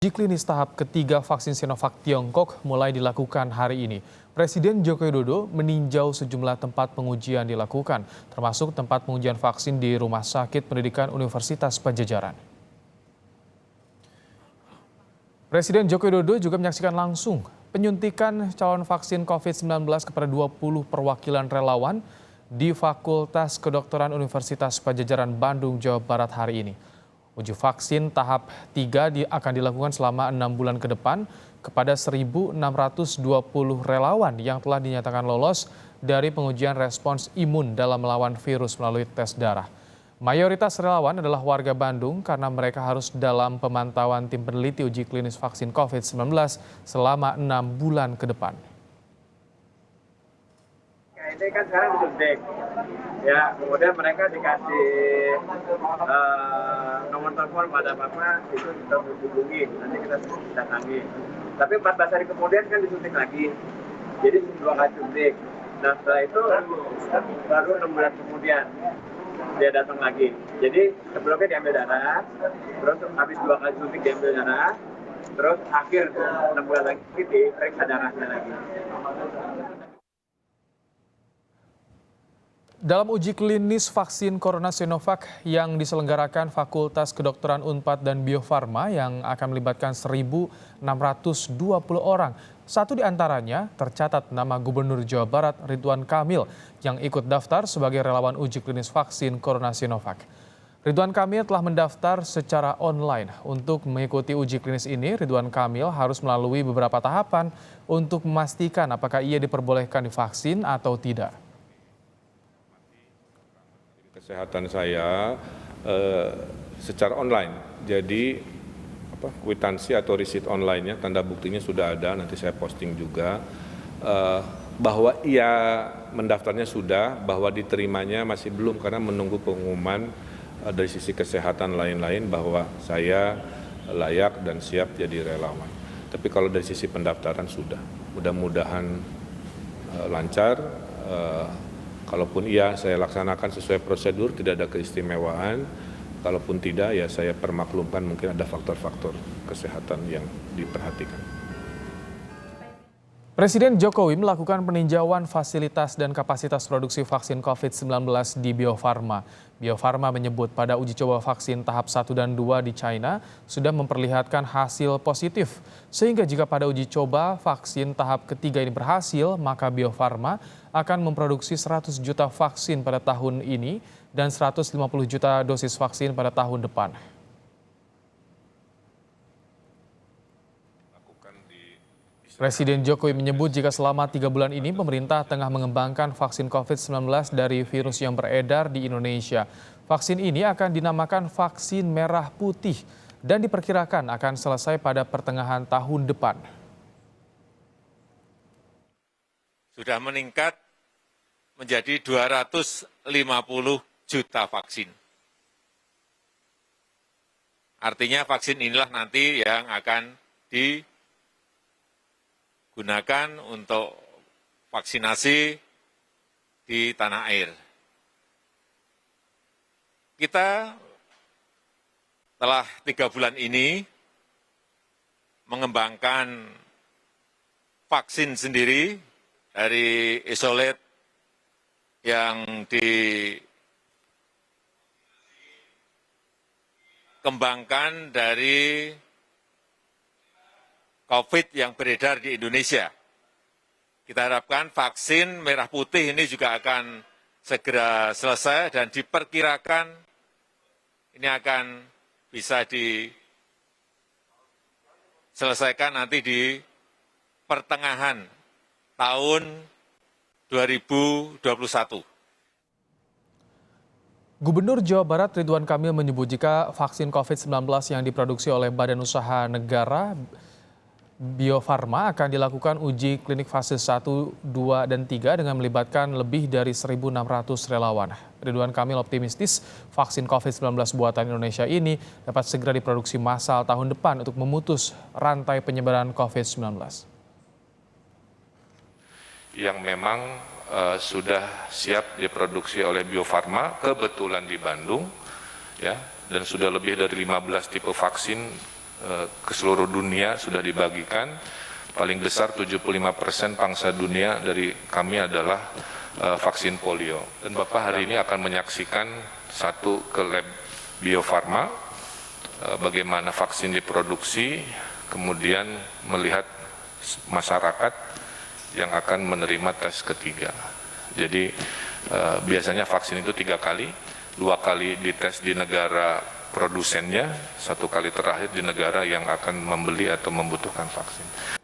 Uji klinis tahap ketiga vaksin Sinovac Tiongkok mulai dilakukan hari ini. Presiden Joko Widodo meninjau sejumlah tempat pengujian dilakukan, termasuk tempat pengujian vaksin di Rumah Sakit Pendidikan Universitas Padjadjaran. Presiden Joko Widodo juga menyaksikan langsung penyuntikan calon vaksin COVID-19 kepada 20 perwakilan relawan di Fakultas Kedokteran Universitas Padjadjaran Bandung, Jawa Barat hari ini. Uji vaksin tahap 3 akan dilakukan selama 6 bulan ke depan kepada 1.620 relawan yang telah dinyatakan lolos dari pengujian respons imun dalam melawan virus melalui tes darah. Mayoritas relawan adalah warga Bandung karena mereka harus dalam pemantauan tim peneliti uji klinis vaksin COVID-19 selama 6 bulan ke depan. Ini kan sekarang disuntik, ya kemudian mereka dikasih nomor telepon pada Bapak, itu kita hubungi, nanti kita datangi. Tapi 14 hari kemudian kan disuntik lagi, jadi 2 kali suntik. Nah setelah itu baru 6 bulan kemudian dia datang lagi. Jadi sebelumnya diambil darah, terus habis 2 kali suntik diambil darah, terus akhir 6 bulan lagi diperiksa darahnya lagi. Dalam uji klinis vaksin Corona Sinovac yang diselenggarakan Fakultas Kedokteran Unpad dan Bio Farma yang akan melibatkan 1.620 orang. Satu di antaranya tercatat nama Gubernur Jawa Barat Ridwan Kamil yang ikut daftar sebagai relawan uji klinis vaksin Corona Sinovac. Ridwan Kamil telah mendaftar secara online. Untuk mengikuti uji klinis ini, Ridwan Kamil harus melalui beberapa tahapan untuk memastikan apakah ia diperbolehkan divaksin atau tidak. Kesehatan saya secara online, jadi kwitansi atau risit online-nya, tanda buktinya sudah ada, nanti saya posting juga, bahwa ia mendaftarnya sudah, bahwa diterimanya masih belum karena menunggu pengumuman dari sisi kesehatan lain-lain bahwa saya layak dan siap jadi relawan. Tapi kalau dari sisi pendaftaran sudah, mudah-mudahan lancar. Kalaupun iya, saya laksanakan sesuai prosedur, tidak ada keistimewaan. Kalaupun tidak, ya saya permaklumkan mungkin ada faktor-faktor kesehatan yang diperhatikan. Presiden Jokowi melakukan peninjauan fasilitas dan kapasitas produksi vaksin COVID-19 di Bio Farma. Bio Farma menyebut pada uji coba vaksin tahap 1 dan 2 di China sudah memperlihatkan hasil positif. Sehingga jika pada uji coba vaksin tahap ketiga ini berhasil, maka Bio Farma akan memproduksi 100 juta vaksin pada tahun ini dan 150 juta dosis vaksin pada tahun depan. Presiden Jokowi menyebut jika selama 3 bulan ini pemerintah tengah mengembangkan vaksin COVID-19 dari virus yang beredar di Indonesia. Vaksin ini akan dinamakan vaksin merah putih dan diperkirakan akan selesai pada pertengahan tahun depan. Sudah meningkat menjadi 250 juta vaksin. Artinya vaksin inilah nanti yang akan digunakan untuk vaksinasi di tanah air. Kita telah 3 bulan ini mengembangkan vaksin sendiri dari isolat yang dikembangkan dari COVID yang beredar di Indonesia. Kita harapkan vaksin merah putih ini juga akan segera selesai dan diperkirakan ini akan bisa diselesaikan nanti di pertengahan tahun 2021. Gubernur Jawa Barat Ridwan Kamil menyebut jika vaksin COVID-19 yang diproduksi oleh Badan Usaha Negara Bio Farma akan dilakukan uji klinik fase 1, 2, dan 3 dengan melibatkan lebih dari 1.600 relawan. Ridwan Kamil optimistis vaksin COVID-19 buatan Indonesia ini dapat segera diproduksi massal tahun depan untuk memutus rantai penyebaran COVID-19. Yang memang sudah siap diproduksi oleh Bio Farma, kebetulan di Bandung, ya, dan sudah lebih dari 15 tipe vaksin ke seluruh dunia sudah dibagikan. Paling besar 75% pangsa dunia dari kami adalah vaksin polio. Dan Bapak hari ini akan menyaksikan satu ke lab Bio Farma, bagaimana vaksin diproduksi, kemudian melihat masyarakat yang akan menerima tes ketiga. Jadi biasanya vaksin itu 3 kali, 2 kali dites di negara produsennya, 1 kali terakhir di negara yang akan membeli atau membutuhkan vaksin.